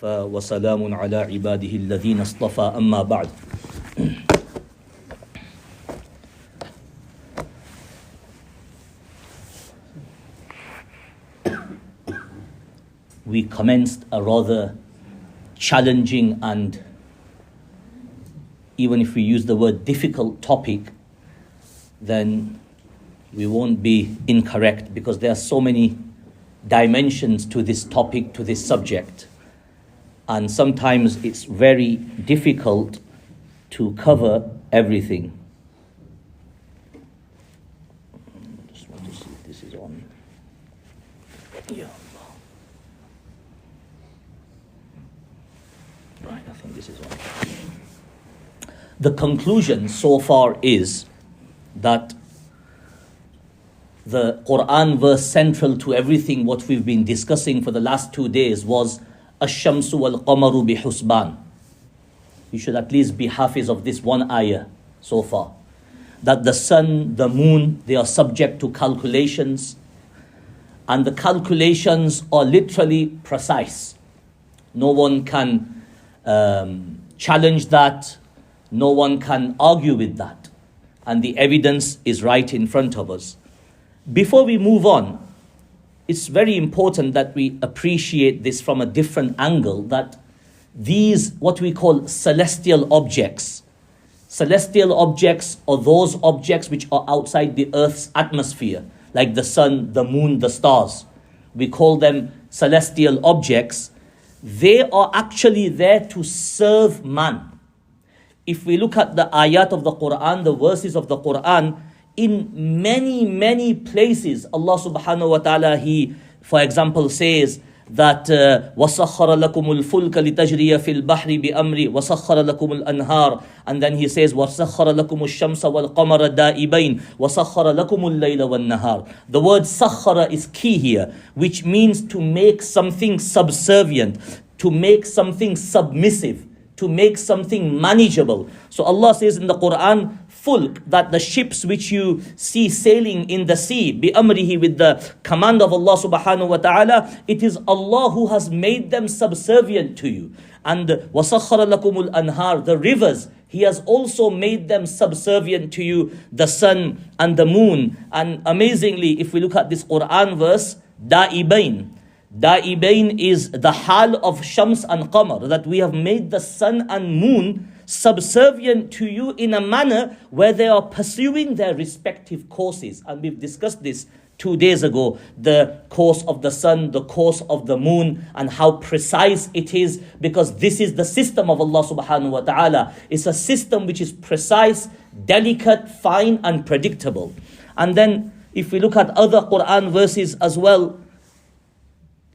وكفى وسلام على عباده الذين اصطفى أما بعد. We commenced a rather challenging and, even if we use the word difficult topic, then we won't be incorrect, because there are so many dimensions to this topic, to this subject. And sometimes it's very difficult to cover everything. Just want to see if this is on. Yeah. Right, I think this is on. The conclusion so far is that the Quran verse central to everything what we've been discussing for the last 2 days was Ash-Shamsu wal-Qamaru bi-Husban. You should at least be hafiz of this one ayah so far. That the sun, the moon, they are subject to calculations, and the calculations are literally precise. No one can challenge that. No one can argue with that. And the evidence is right in front of us. Before we move on, it's very important that we appreciate this from a different angle, that these, what we call celestial objects are those objects which are outside the Earth's atmosphere, like the sun, the moon, the stars. We call them celestial objects. They are actually there to serve man. If we look at the ayat of the Quran, the verses of the Quran, in many places, Allah subhanahu wa ta'ala, He, for example, says that وَسَخَّرَ لَكُمُ الْفُلْكَ لِتَجْرِيَ فِي الْبَحْرِ بِأَمْرِ وَسَخَّرَ لَكُمُ الْأَنْهَارِ, and then He says وَسَخَّرَ لَكُمُ الشَّمْسَ وَالْقَمَرَ دَائِبَيْنِ وَسَخَّرَ لَكُمُ اللَّيْلَ وَالنَّهَارِ. The word sakhara is key here, which means to make something subservient, to make something submissive, to make something manageable. So Allah says in the Quran, fulk, that the ships which you see sailing in the sea, bi amrihi, with the command of Allah subhanahu wa ta'ala, it is Allah who has made them subservient to you. And wasakhara lakumul anhar, the rivers, He has also made them subservient to you, the sun and the moon. And amazingly, if we look at this Quran verse, da'ibain is the hal of Shams and Qamar, that we have made the sun and moon subservient to you in a manner where they are pursuing their respective courses. And we've discussed this 2 days ago, the course of the sun, the course of the moon, and how precise it is, because this is the system of Allah subhanahu wa ta'ala. It's a system which is precise, delicate, fine, and predictable. And then if we look at other Quran verses as well,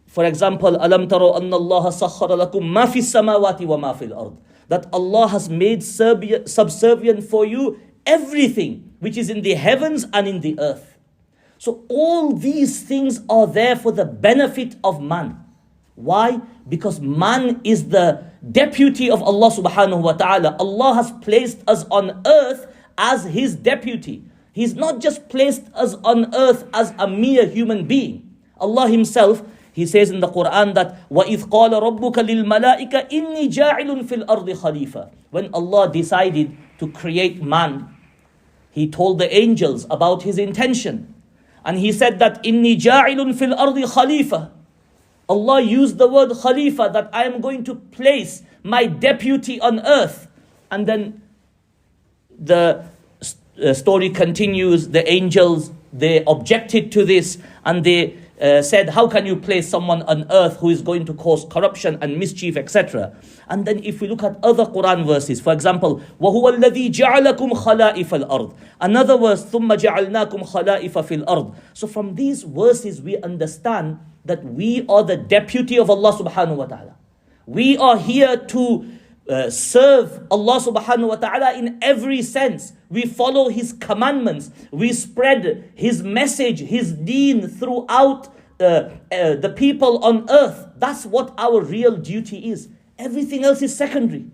for example, أَلَمْ تَرَوْا أَنَّ اللَّهَ سَخَّرَ لَكُمْ مَا فِي السَّمَاوَاتِ وَمَا فِي الْأَرْضِ, that Allah has made subservient for you everything which is in the heavens and in the earth. So all these things are there for the benefit of man. Why? Because man is the deputy of Allah subhanahu wa ta'ala. Allah has placed us on earth as His deputy. He's not just placed us on earth as a mere human being. Allah Himself, He says in the Quran that وَإِذْ قَالَ رَبُّكَ لِلْمَلَائِكَ إِنِّي جَاعِلٌ فِي الْأَرْضِ خَلِيفَةً. When Allah decided to create man, He told the angels about His intention. And He said that إِنِّي جَاعِلٌ فِي الْأَرْضِ خَلِيفَةً. Allah used the word khalifa, that I am going to place my deputy on earth. And then the story continues. The angels, they objected to this, and they said, how can you place someone on earth who is going to cause corruption and mischief, etc. And then if we look at other Quran verses, for example, وَهُوَ الَّذِي جَعَلَكُمْ خَلَائِفَ الْأَرْضِ. Another verse, ثُمَّ جَعَلْنَاكُمْ خَلَائِفَ فِي الْأَرْضِ. So from these verses we understand that we are the deputy of Allah subhanahu wa ta'ala. We are here to serve Allah subhanahu wa ta'ala in every sense. We follow His commandments. We spread His message, His deen throughout the people on earth. That's what our real duty is. Everything else is secondary.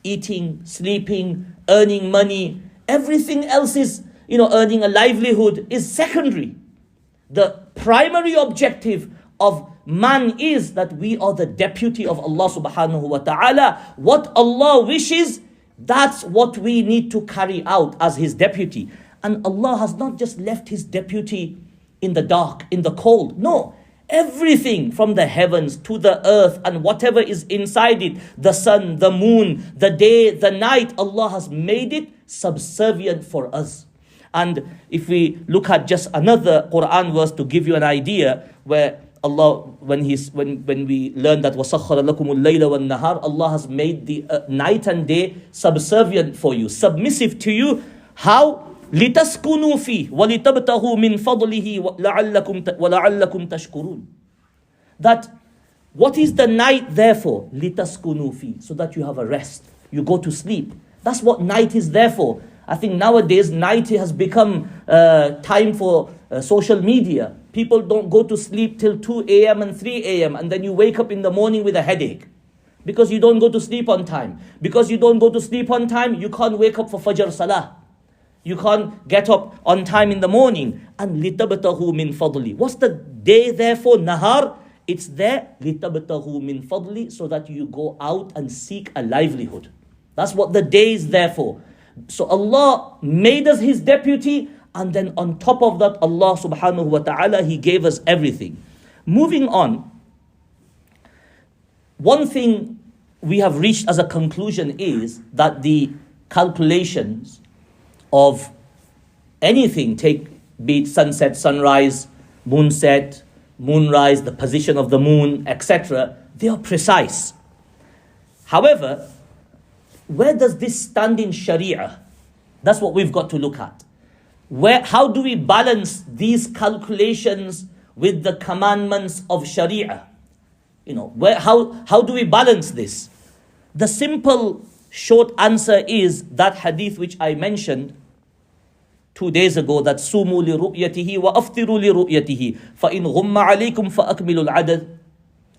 Eating, sleeping, earning money, everything else is, earning a livelihood is secondary. The primary objective of man is that we are the deputy of Allah subhanahu wa ta'ala. What Allah wishes, that's what we need to carry out as His deputy. And Allah has not just left His deputy in the dark, in the cold. No, everything from the heavens to the earth and whatever is inside it, the sun, the moon, the day, the night, Allah has made it subservient for us. And if we look at just another Quran verse to give you an idea, where Allah, when we learn that وَسَخَّرَ لَكُمُ اللَّيْلَ وَالنَّهَارَ, Allah has made the night and day subservient for you, submissive to you. How? لِتَسْكُنُوا فِيهِ وَلِتَبْتَغُوا مِنْ فَضْلِهِ وَلَعَلَّكُمْ تَشْكُرُونَ. That, what is the night there for? لِتَسْكُنُوا فِيهِ, so that you have a rest, you go to sleep. That's what night is there for. I think nowadays night has become time for social media. People don't go to sleep till 2 a.m. and 3 a.m. and then you wake up in the morning with a headache. Because you don't go to sleep on time. Because you don't go to sleep on time, you can't wake up for Fajr Salah. You can't get up on time in the morning. And لِتَبْتَغُوا مِنْ فَضْلِ. What's the day there for? Nahar. It's there, لِتَبْتَغُوا مِنْ فَضْلِ, so that you go out and seek a livelihood. That's what the day is there for. So Allah made us His deputy, and then on top of that, Allah subhanahu wa ta'ala, He gave us everything. Moving on, one thing we have reached as a conclusion is that the calculations of anything, be it sunset, sunrise, moonset, moonrise, the position of the moon, etc., they are precise. However, where does this stand in Sharia? That's what we've got to look at. How do we balance these calculations with the commandments of Sharia? How do we balance this? The simple short answer is that hadith which I mentioned 2 days ago, that sumu li ru'yatihi wa aftiru li ru'yatihi fa in ghumma alaykum fa akmilu al-adad.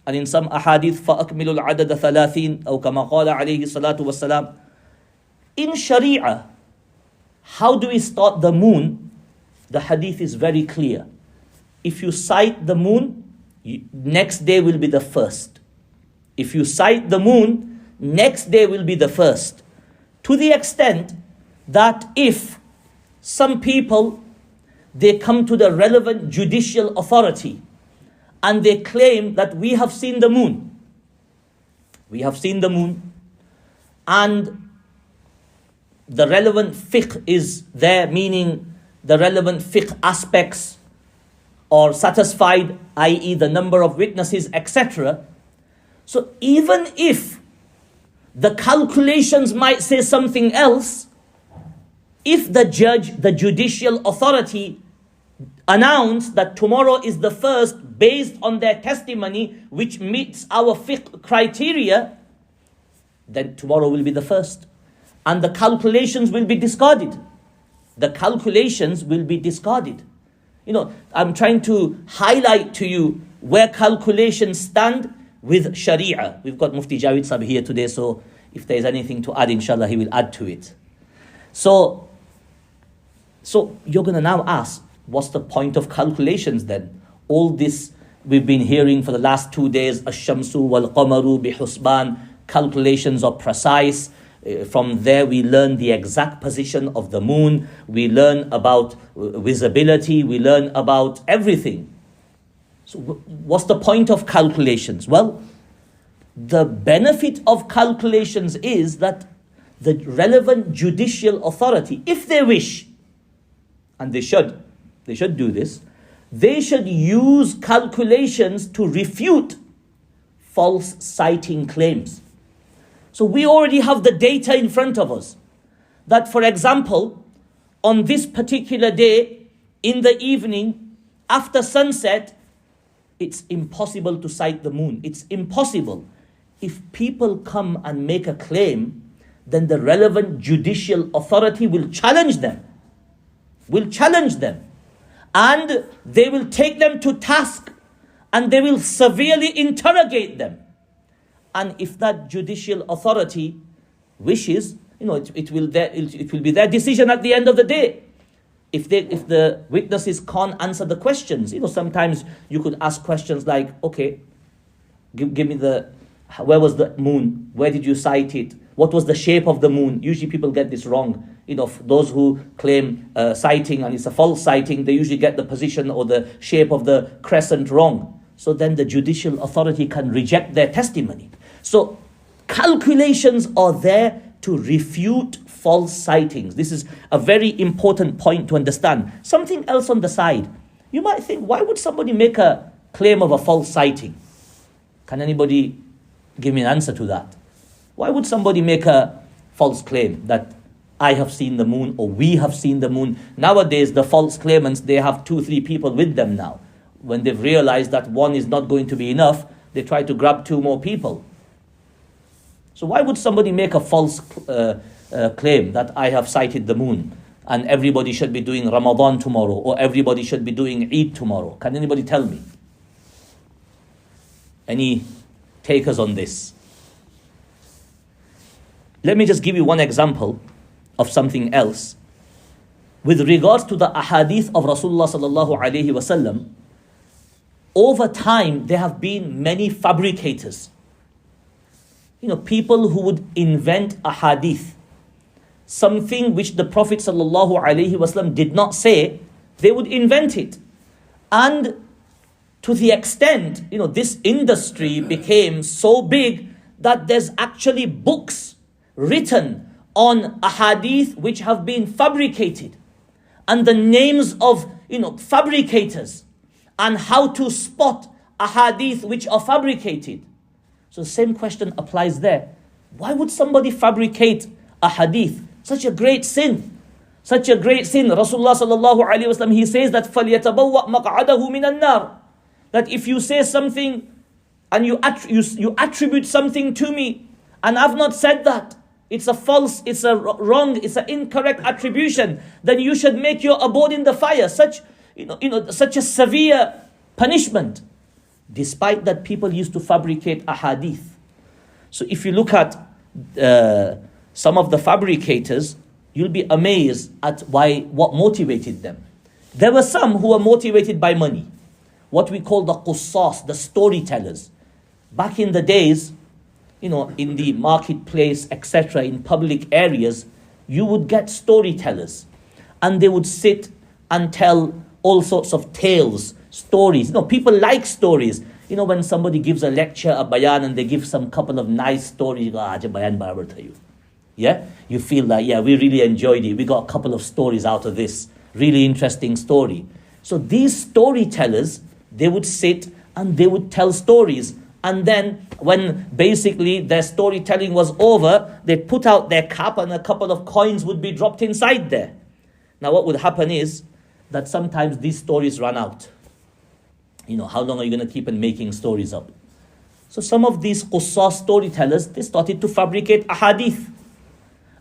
And in some ahadith, فَأَكْمِلُ الْعَدَدَ ثَلَاثِينَ أو كما قال عليه الصلاة والسلام. In Sharia, how do we start the moon? The hadith is very clear. If you sight the moon, next day will be the first. If you sight the moon, next day will be the first. To the extent that if some people, they come to the relevant judicial authority and they claim that we have seen the moon. We have seen the moon. And the relevant fiqh is there, meaning the relevant fiqh aspects are satisfied, i.e. the number of witnesses, etc. So even if the calculations might say something else, if the judge, the judicial authority, announce that tomorrow is the first based on their testimony which meets our fiqh criteria, then tomorrow will be the first. And the calculations will be discarded. The calculations will be discarded. I'm trying to highlight to you where calculations stand with Sharia. We've got Mufti Javed Sahib here today, so if there's anything to add, inshallah, he will add to it. So you're going to now ask, what's the point of calculations then? All this we've been hearing for the last 2 days, ash-shamsu wal-qamaru bi-husban, calculations are precise. From there we learn the exact position of the moon, we learn about visibility, we learn about everything. So what's the point of calculations? Well, the benefit of calculations is that the relevant judicial authority, if they wish, and they should do this, they should use calculations to refute false sighting claims. So we already have the data in front of us. That, for example, on this particular day, in the evening, after sunset, it's impossible to sight the moon. It's impossible. If people come and make a claim, then the relevant judicial authority will challenge them. And they will take them to task and they will severely interrogate them. And if that judicial authority wishes, it will be their decision at the end of the day. if the witnesses can't answer the questions, sometimes you could ask questions like, okay, give me where was the moon? Where did you sight it? What was the shape of the moon? Usually people get this wrong. Those who claim sighting and it's a false sighting, they usually get the position or the shape of the crescent wrong. So then the judicial authority can reject their testimony. So calculations are there to refute false sightings. This is a very important point to understand. Something else on the side. You might think, why would somebody make a claim of a false sighting? Can anybody give me an answer to that? Why would somebody make a false claim that I have seen the moon or we have seen the moon? Nowadays, the false claimants, they have 2-3 people with them now. When they've realized that one is not going to be enough, they try to grab 2 more people. So why would somebody make a false claim that I have sighted the moon and everybody should be doing Ramadan tomorrow or everybody should be doing Eid tomorrow? Can anybody tell me? Any takers on this? Let me just give you one example of something else. With regards to the ahadith of Rasulullah sallallahu alaihi wasallam, over time there have been many fabricators. People who would invent a hadith, something which the Prophet sallallahu alaihi wasallam did not say, they would invent it. And to the extent, this industry became so big that there's actually books written on ahadith which have been fabricated, and the names of fabricators and how to spot ahadith which are fabricated. So the same question applies there. Why would somebody fabricate a hadith? Such a great sin. Such a great sin. Rasulullah sallallahu alaihi wasallam, he says that فَلْيَتَبَوَّأْ مَقْعَدَهُ مِنَ النَّارِ. That if you say something and you attribute something to me and I've not said that, it's a false, it's a wrong, it's an incorrect attribution, then you should make your abode in the fire. Such a severe punishment. Despite that, people used to fabricate ahadith. So if you look at some of the fabricators, you'll be amazed at what motivated them. There were some who were motivated by money. What we call the qussas, the storytellers. Back in the days, in the marketplace, etc., in public areas, you would get storytellers. And they would sit and tell all sorts of tales, stories. People like stories. When somebody gives a lecture, a bayan, and they give some couple of nice stories, you go, bayan barabar thayu. Yeah? You feel like, we really enjoyed it. We got a couple of stories out of this. Really interesting story. So these storytellers, they would sit and they would tell stories. And then when basically their storytelling was over, they'd put out their cap and a couple of coins would be dropped inside there. Now what would happen is that sometimes these stories run out. How long are you going to keep on making stories up? So some of these qussas storytellers, they started to fabricate ahadith.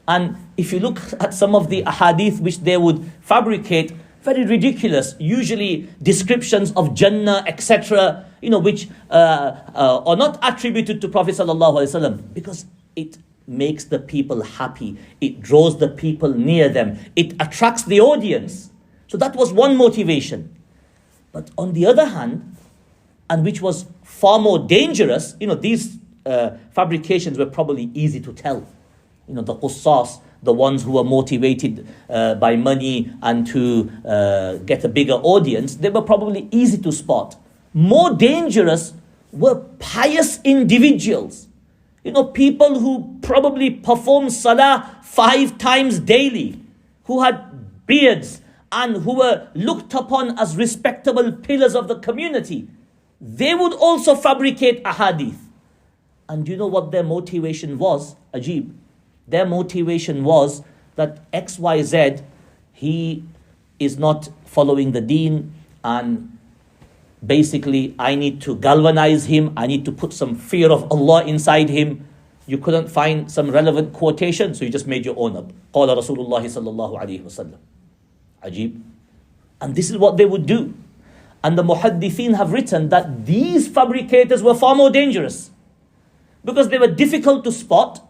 And if you look at some of the ahadith which they would fabricate, very ridiculous, usually descriptions of Jannah, etc., which are not attributed to Prophet sallallahu alaihi wasallam, because it makes the people happy, it draws the people near them, it attracts the audience. So that was one motivation. But on the other hand, and which was far more dangerous, these fabrications were probably easy to tell. The qussas, the ones who were motivated by money and to get a bigger audience, they were probably easy to spot. More dangerous were pious individuals. People who probably performed salah 5 times daily, who had beards and who were looked upon as respectable pillars of the community. They would also fabricate ahadith. And you know what their motivation was? Ajib. Their motivation was that XYZ, he is not following the deen, and basically I need to galvanize him, I need to put some fear of Allah inside him. You couldn't find some relevant quotation, so you just made your own up. قال رسول الله صلى الله عليه وسلم. Ajib. And this is what they would do. And the muhaddithin have written that these fabricators were far more dangerous, because they were difficult to spot,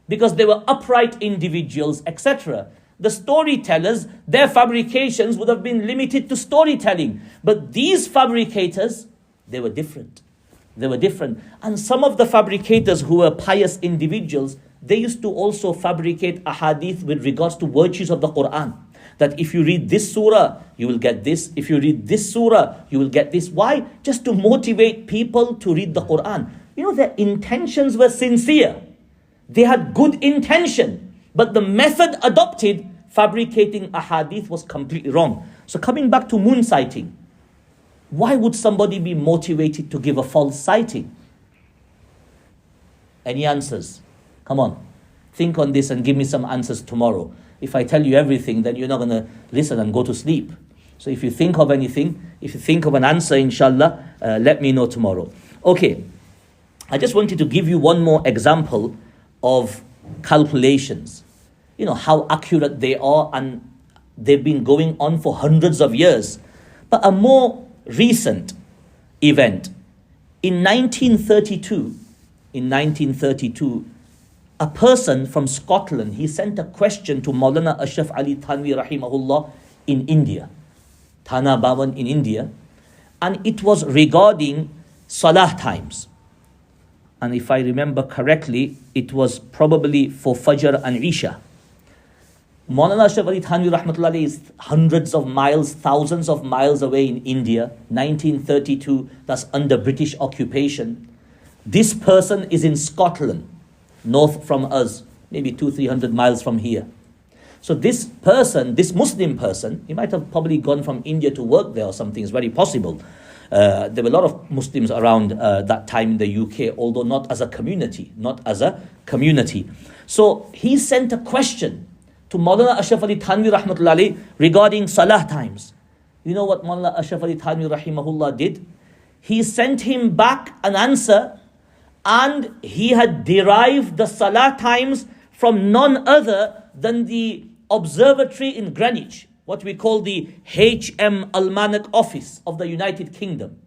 because they were upright individuals, etc. The storytellers, their fabrications would have been limited to storytelling. But these fabricators, they were different. They were different. And some of the fabricators who were pious individuals, they used to also fabricate ahadith with regards to virtues of the Quran. That if you read this surah, you will get this. If you read this surah, you will get this. Why? Just to motivate people to read the Quran. You know, their intentions were sincere. They had good intention. But the method adopted, fabricating ahadith, was completely wrong. So coming back to moon sighting, why would somebody be motivated to give a false sighting? Any answers? Come on, think on this and give me some answers tomorrow. If I tell you everything, then you're not going to listen and go to sleep. So if you think of anything, if you think of an answer, inshallah, let me know tomorrow. Okay, I just wanted to give you one more example of calculations. You know, how accurate they are, and they've been going on for hundreds of years. But a more recent event, in 1932, a person from Scotland, he sent a question to Maulana Ashraf Ali Thanvi rahimahullah in India, Thana Bhavan in India, and it was regarding Salah times. And if I remember correctly, it was probably for Fajr and Isha. Maulana Ashraf Ali Thanvi rahmatullahi is hundreds of miles, thousands of miles away in India, 1932, that's under British occupation. This person is in Scotland, north from us, maybe 200-300 miles from here. So this person, this Muslim person, he might have probably gone from India to work there or something, it's very possible. There were a lot of Muslims around that time in the UK, although not as a community, So he sent a question to Maulana Ashraf Ali Thanvi rahmatullahi regarding Salah times. You know what Maulana Ashraf Ali Thanvi rahimahullah did? He sent him back an answer, and he had derived the Salah times from none other than the observatory in Greenwich, what we call the H.M. Almanac office of the United Kingdom.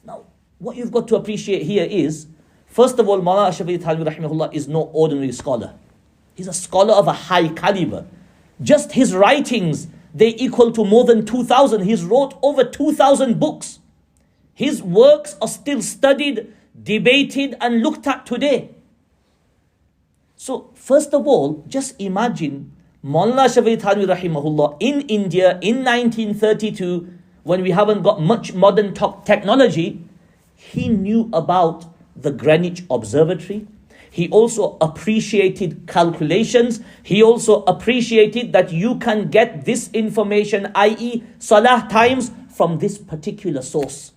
Now, what you've got to appreciate here is, first of all, Maulana Ashraf Ali Thanvi rahimahullah is no ordinary scholar. He's a scholar of a high caliber. Just his writings, they equal to more than 2,000. He's wrote over 2,000 books. His works are still studied, debated, and looked at today. So, first of all, just imagine Maulana Ashraf Ali Thanvi rahimahullah in India in 1932, when we haven't got much modern technology, he knew about the Greenwich Observatory. He also appreciated calculations. He also appreciated that you can get this information, i.e. Salah times, from this particular source.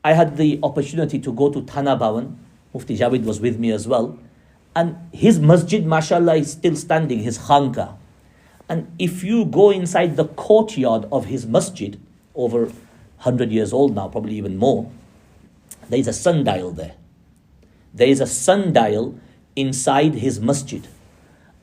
I had the opportunity to go to Thana Bhavan. Mufti Javid was with me as well. And his masjid, mashallah, is still standing, his khanqa. And if you go inside the courtyard of his masjid, over 100 years old now, probably even more, there is a sundial there. There is a sundial inside his masjid.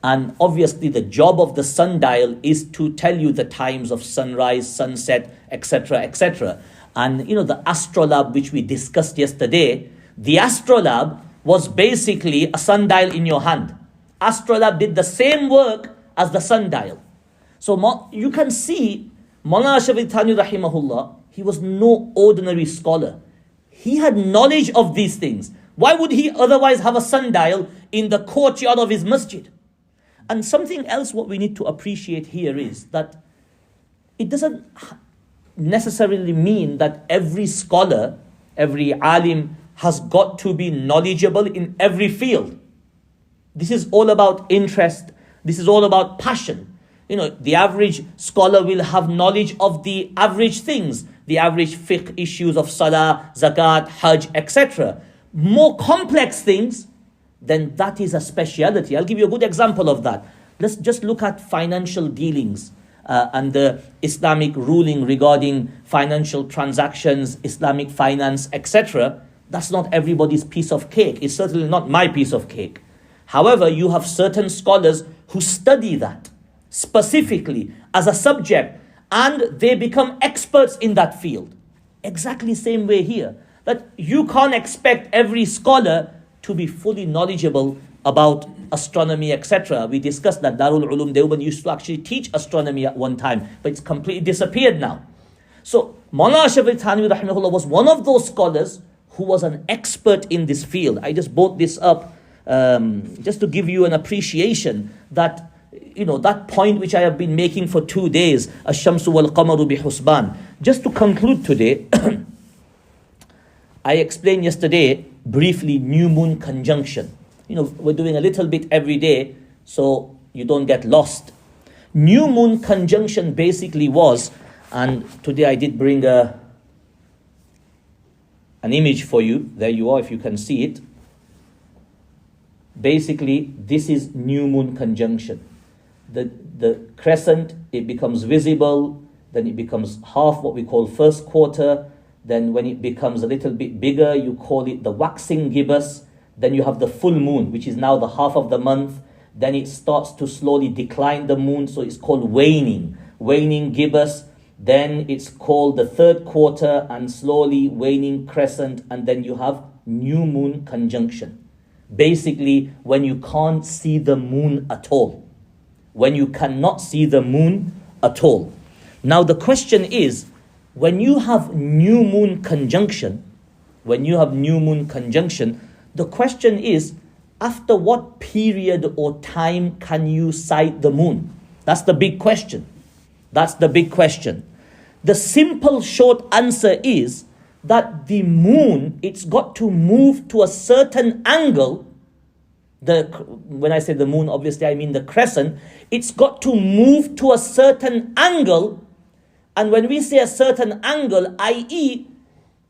And obviously the job of the sundial is to tell you the times of sunrise, sunset, etc., etc. And you know, the astrolabe which we discussed yesterday, the astrolabe was basically a sundial in your hand. Astrolabe did the same work as the sundial. So you can see Maulana Ashraf Ali Thanvi rahimahullah, he was no ordinary scholar. He had knowledge of these things. Why would he otherwise have a sundial in the courtyard of his masjid? And something else what we need to appreciate here is that it doesn't necessarily mean that every scholar, every alim has got to be knowledgeable in every field. This is all about interest. This is all about passion. You know, the average scholar will have knowledge of the average things, the average fiqh issues of salah, zakat, hajj, etc. More complex things, then that is a speciality. I'll give you a good example of that. Let's just look at financial dealings and the Islamic ruling regarding financial transactions, Islamic finance, etc. That's not everybody's piece of cake. It's certainly not my piece of cake. However, you have certain scholars who study that specifically as a subject, and they become experts in that field. Exactly same way here. That you can't expect every scholar to be fully knowledgeable about astronomy, etc. We discussed that Darul Ulum Deoband used to actually teach astronomy at one time, but it's completely disappeared now. So Maulana Ashraf Thanwi rahimahullah was one of those scholars who was an expert in this field. I just brought this up just to give you an appreciation that, that point which I have been making for 2 days, Ash-Shamsu wal-Qamaru bi-Husban. Just to conclude today, I explained yesterday briefly new moon conjunction. We're doing a little bit every day so you don't get lost. New moon conjunction basically was, and today I did bring an image for you. There you are, if you can see it. Basically, this is new moon conjunction. The crescent, it becomes visible, then it becomes half, what we call first quarter. Then when it becomes a little bit bigger, you call it the waxing gibbous. Then you have the full moon, which is now the half of the month. Then it starts to slowly decline the moon, so it's called waning gibbous. Then it's called the third quarter and slowly waning crescent, and then you have new moon conjunction. Basically, when you can't see the moon at all. When you cannot see the moon at all. Now the question is, when you have new moon conjunction, the question is, after what period or time can you sight the moon? That's the big question. The simple short answer is that the moon, it's got to move to a certain angle. When I say the moon, obviously I mean the crescent. It's got to move to a certain angle. And when we say a certain angle, i.e.,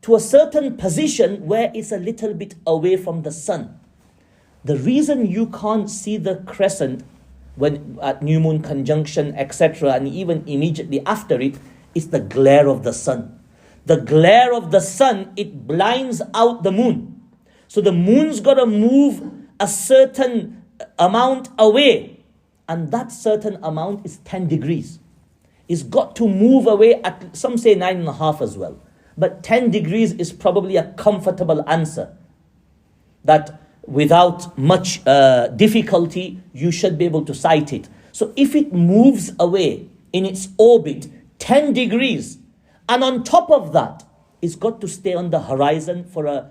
to a certain position where it's a little bit away from the sun. The reason you can't see the crescent when at new moon conjunction, etc., and even immediately after it, is the glare of the sun. The glare of the sun, it blinds out the moon. So the moon's got to move a certain amount away, and that certain amount is 10 degrees. It's got to move away at, some say 9.5 as well. But 10 degrees is probably a comfortable answer. That without much difficulty, you should be able to sight it. So if it moves away in its orbit 10 degrees, and on top of that, it's got to stay on the horizon for a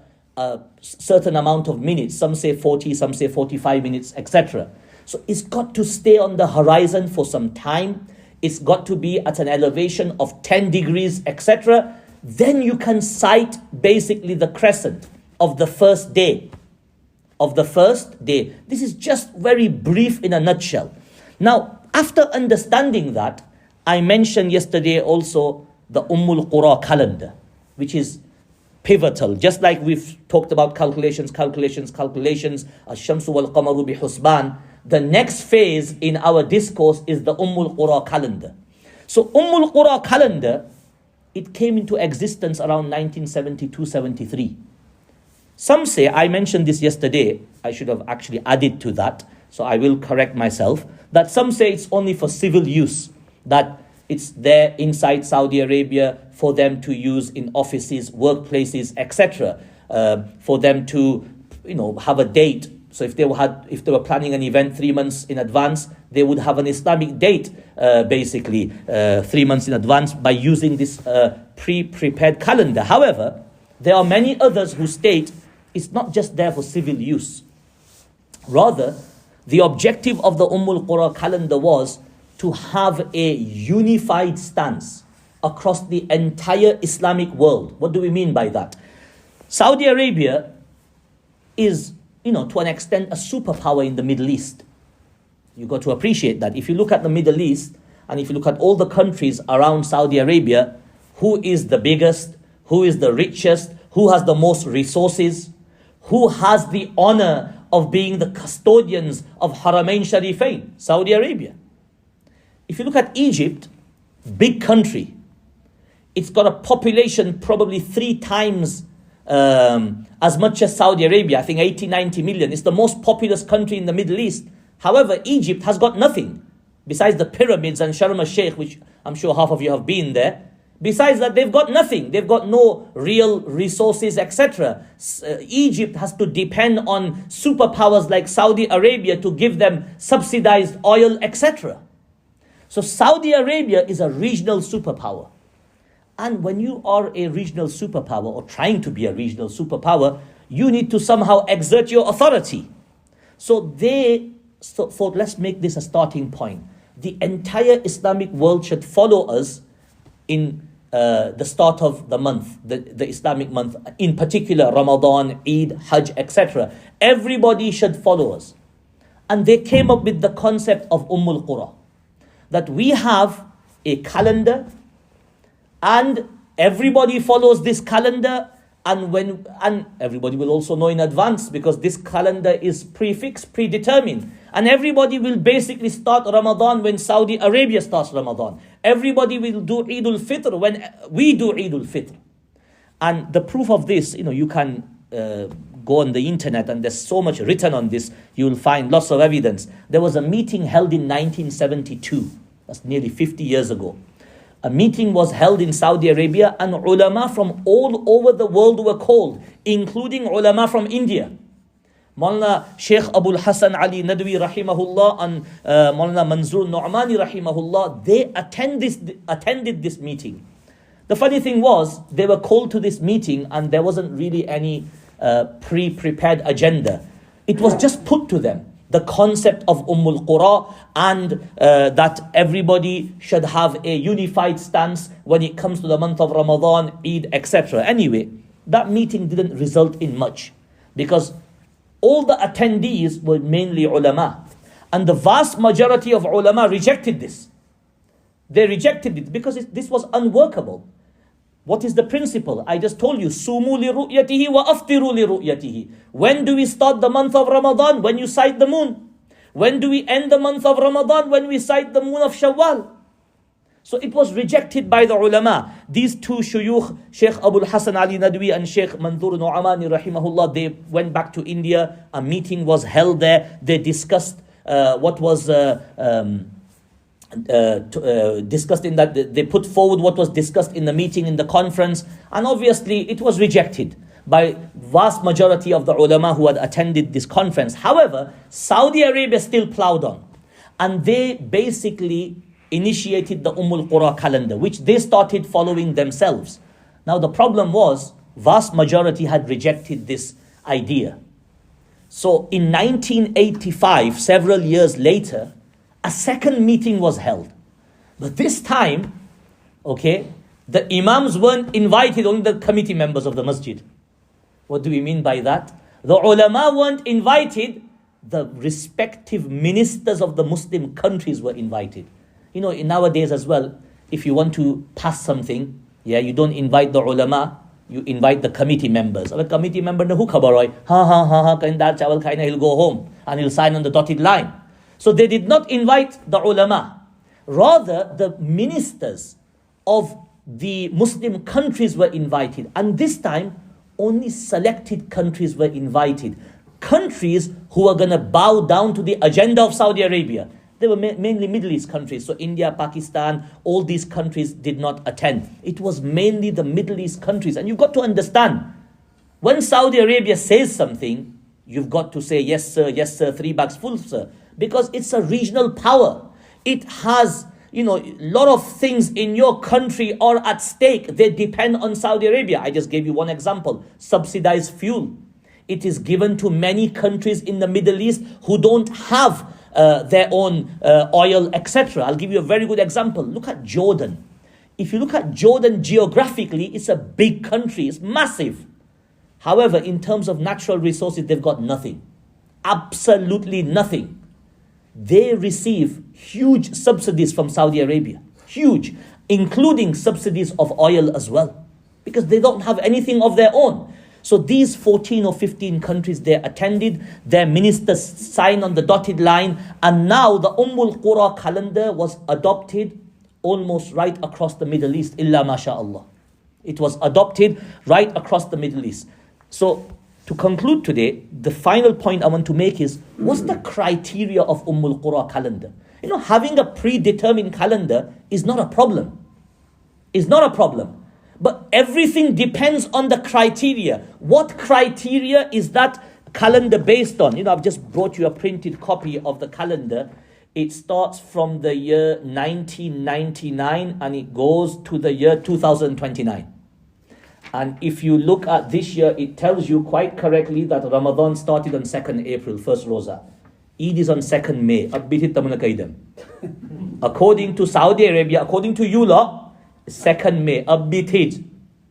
certain amount of minutes. Some say 40, some say 45 minutes, etc. So it's got to stay on the horizon for some time. It's got to be at an elevation of 10 degrees, etc. Then you can sight basically the crescent of the first day. This is just very brief in a nutshell. Now, after understanding that, I mentioned yesterday also the Ummul Qura calendar, which is pivotal. Just like we've talked about calculations, Ash-Shamsu wal-Qamaru bi-Husban. The next phase in our discourse is the Ummul Qura calendar. So Ummul Qura calendar, it came into existence around 1972-73. Some say, I mentioned this yesterday, I should have actually added to that, so I will correct myself, that some say it's only for civil use, that it's there inside Saudi Arabia for them to use in offices, workplaces, etc. For them to, have a date. So if they were planning an event 3 months in advance, they would have an Islamic date, 3 months in advance by using this pre-prepared calendar. However, there are many others who state it's not just there for civil use. Rather, the objective of the Ummul Qura calendar was to have a unified stance across the entire Islamic world. What do we mean by that? Saudi Arabia is, to an extent, a superpower in the Middle East. You've got to appreciate that. If you look at the Middle East, and if you look at all the countries around Saudi Arabia, who is the biggest, who is the richest, who has the most resources, who has the honor of being the custodians of Haramain Sharifain? Saudi Arabia. If you look at Egypt, big country, it's got a population probably 3 times as much as Saudi Arabia. I think 80-90 million. It's the most populous country in the Middle East. However, Egypt has got nothing besides the pyramids and Sharm el-Sheikh, which I'm sure half of you have been there. Besides that, they've got nothing. They've got no real resources, etc. Egypt has to depend on superpowers like Saudi Arabia to give them subsidized oil, etc. So Saudi Arabia is a regional superpower. And when you are a regional superpower, or trying to be a regional superpower, you need to somehow exert your authority. So let's make this a starting point. The entire Islamic world should follow us in the start of the month, the Islamic month, in particular Ramadan, Eid, Hajj, etc. Everybody should follow us. And they came up with the concept of Ummul Qura, that we have a calendar and everybody follows this calendar, and everybody will also know in advance, because this calendar is prefixed, predetermined. And everybody will basically start Ramadan when Saudi Arabia starts Ramadan. Everybody will do Eid al-Fitr when we do Eid al-Fitr. And the proof of this, you can go on the internet, and there's so much written on this, you will find lots of evidence. There was a meeting held in 1972, that's nearly 50 years ago. A meeting was held in Saudi Arabia, and ulama from all over the world were called, including ulama from India. Maulana Sheikh Abul Hasan Ali Nadwi rahimahullah and Maulana Manzoor Nu'mani rahimahullah, they attended this meeting. The funny thing was, they were called to this meeting and there wasn't really any pre-prepared agenda. It was just put to them, the concept of Ummul Qura, and that everybody should have a unified stance when it comes to the month of Ramadan, Eid, etc. Anyway, that meeting didn't result in much, because all the attendees were mainly ulama. And the vast majority of ulama rejected this. They rejected it because this was unworkable. What is the principle? I just told you, Sumu li ru'yatihi wa aftiru li ru'yatihi. When do we start the month of Ramadan? When you sight the moon. When do we end the month of Ramadan? When we sight the moon of Shawwal. So it was rejected by the ulama. These two shuyukh, Sheikh Abul Hasan Ali Nadwi and Sheikh Manzoor Nu'mani rahimahullah, they went back to India. A meeting was held there. They discussed what was discussed in that. They put forward what was discussed in the meeting, in the conference, and obviously it was rejected by vast majority of the ulama who had attended this conference. However, Saudi Arabia still plowed on, and they basically initiated the Ummul Qura calendar, which they started following themselves. Now the problem was, vast majority had rejected this idea. So in 1985, several years later, a second meeting was held. But this time, the imams weren't invited, only the committee members of the masjid. What do we mean by that? The ulama weren't invited, the respective ministers of the Muslim countries were invited. In nowadays as well, if you want to pass something, you don't invite the ulama, you invite the committee members. The committee member, he'll go home and he'll sign on the dotted line. So they did not invite the ulama. Rather, the ministers of the Muslim countries were invited. And this time, only selected countries were invited. Countries who are going to bow down to the agenda of Saudi Arabia. They were mainly Middle East countries. So India, Pakistan, all these countries did not attend. It was mainly the Middle East countries. And you've got to understand, when Saudi Arabia says something, you've got to say, yes sir, 3 bags full, sir. Because it's a regional power. It has, a lot of things in your country are at stake. They depend on Saudi Arabia. I just gave you one example. Subsidized fuel. It is given to many countries in the Middle East who don't have their own oil, etc. I'll give you a very good example. Look at Jordan. If you look at Jordan geographically, it's a big country. It's massive. However, in terms of natural resources, they've got nothing. Absolutely nothing. They receive huge subsidies from Saudi Arabia. Huge. Including subsidies of oil as well. Because they don't have anything of their own. So these 14 or 15 countries, they attended, their ministers signed on the dotted line, and now the Ummul Qura calendar was adopted almost right across the Middle East, illa masha'Allah. It was adopted right across the Middle East. So to conclude today, the final point I want to make is, what's the criteria of Ummul Qura calendar? Having a predetermined calendar is not a problem. It's not a problem. But everything depends on the criteria. What criteria is that calendar based on? You know, I've just brought you a printed copy of the calendar. It starts from the year 1999 and it goes to the year 2029. And if you look at this year, it tells you quite correctly that Ramadan started on 2nd April, first Roza. Eid is on 2nd May. According to Saudi Arabia, according to you lot, 2nd May.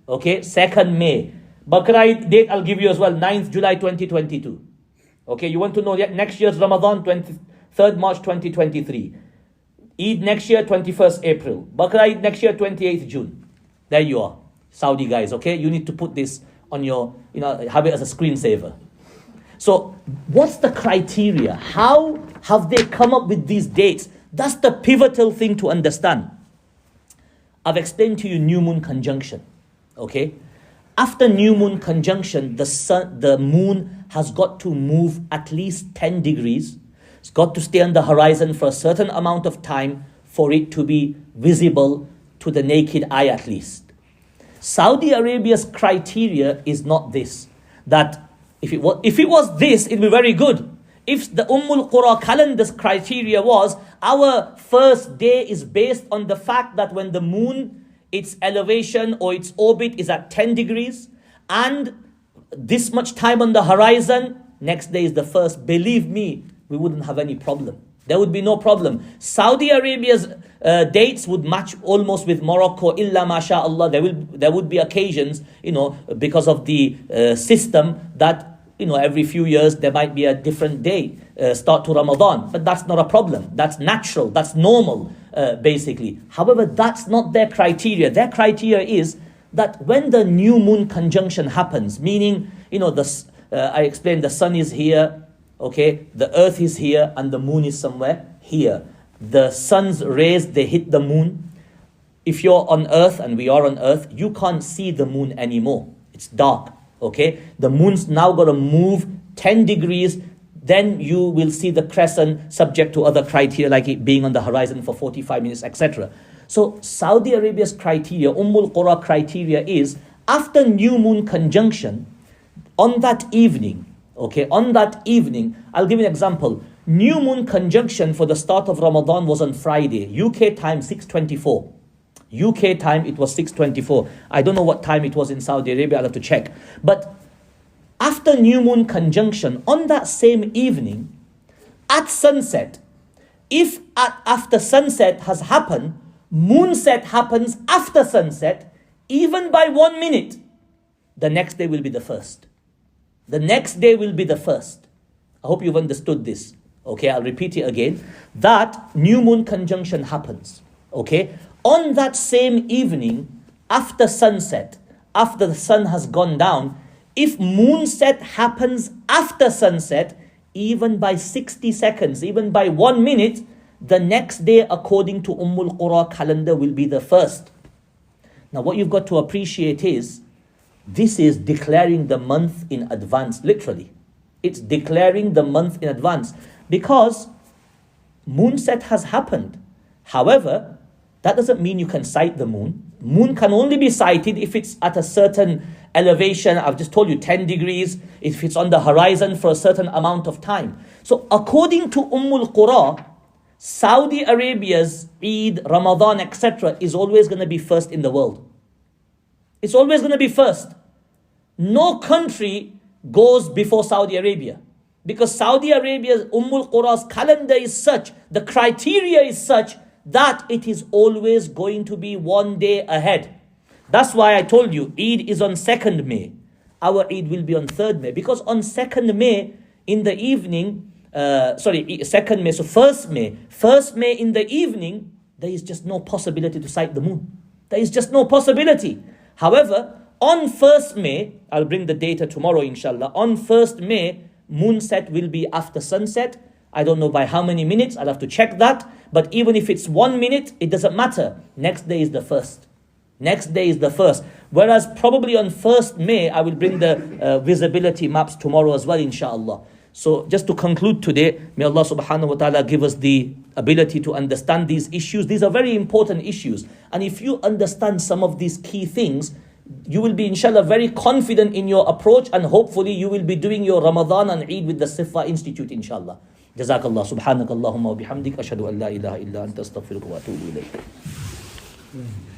Okay, 2nd May. Bakr date I'll give you as well, 9th July 2022. Okay, you want to know next year's Ramadan, 23rd March 2023. Eid next year, 21st April. Bakr next year, 28th June. There you are. Saudi guys, okay? You need to put this on your, have it as a screensaver. So, what's the criteria? How have they come up with these dates? That's the pivotal thing to understand. I've explained to you new moon conjunction, okay? After new moon conjunction, the moon has got to move at least 10 degrees. It's got to stay on the horizon for a certain amount of time for it to be visible to the naked eye at least. Saudi Arabia's criteria is not this. That if it was this, it'd be very good. If the Ummul Qura calendar's criteria was, our first day is based on the fact that when the moon, its elevation or its orbit is at 10 degrees and this much time on the horizon, next day is the first. Believe me, we wouldn't have any problem. There would be no problem. Saudi Arabia's dates would match almost with Morocco, illa masha'Allah. There would be occasions, because of the system that, every few years there might be a different day, start to Ramadan. But that's not a problem. That's natural. That's normal, basically. However, that's not their criteria. Their criteria is that when the new moon conjunction happens, meaning, I explained the sun is here, okay, the earth is here and the moon is somewhere here. The sun's rays, they hit the moon. If you're on earth, and we are on earth, you can't see the moon anymore. It's dark, okay? The moon's now got to move 10 degrees, then you will see the crescent subject to other criteria like it being on the horizon for 45 minutes, etc. So Saudi Arabia's criteria, Ummul Qura criteria is, after new moon conjunction, on that evening, okay, on that evening, I'll give you an example. New moon conjunction for the start of Ramadan was on Friday. UK time 6:24. UK time it was 6:24. I don't know what time it was in Saudi Arabia, I'll have to check. But after new moon conjunction, on that same evening, at sunset, if after sunset has happened, moonset happens after sunset, even by 1 minute, the next day will be the first. The next day will be the first. I hope you've understood this. Okay, I'll repeat it again. That new moon conjunction happens. Okay, on that same evening, after sunset, after the sun has gone down, if moonset happens after sunset, even by 60 seconds, even by 1 minute, the next day, according to Ummul Qura calendar, will be the first. Now, what you've got to appreciate is, this is declaring the month in advance, literally. It's declaring the month in advance because moonset has happened. However, that doesn't mean you can sight the moon. Moon can only be sighted if it's at a certain elevation. I've just told you 10 degrees, if it's on the horizon for a certain amount of time. So according to Ummul Qura, Saudi Arabia's Eid, Ramadan, etc. is always going to be first in the world. It's always going to be first. No country goes before Saudi Arabia. Because Saudi Arabia's Ummul Qura's calendar is such, the criteria is such, that it is always going to be 1 day ahead. That's why I told you, Eid is on 2nd May. Our Eid will be on 3rd May. Because on 2nd May, in the evening, 2nd May, so 1st May. 1st May in the evening, there is just no possibility to sight the moon. There is just no possibility. However, on 1st May, I'll bring the data tomorrow inshallah, on 1st May, moonset will be after sunset. I don't know by how many minutes, I'll have to check that. But even if it's 1 minute, it doesn't matter. Next day is the first. Next day is the first. Whereas probably on 1st May, I will bring the visibility maps tomorrow as well inshallah. So just to conclude today, may Allah subhanahu wa ta'ala give us the ability to understand these issues. These are very important issues. And if you understand some of these key things, you will be inshallah very confident in your approach, and hopefully you will be doing your Ramadan and Eid with the Sifa Institute inshallah. Jazakallah. Subhanakallahumma wa bihamdik. Ashhadu an la ilaha illa anta astaghfiruka wa atubu ilayk.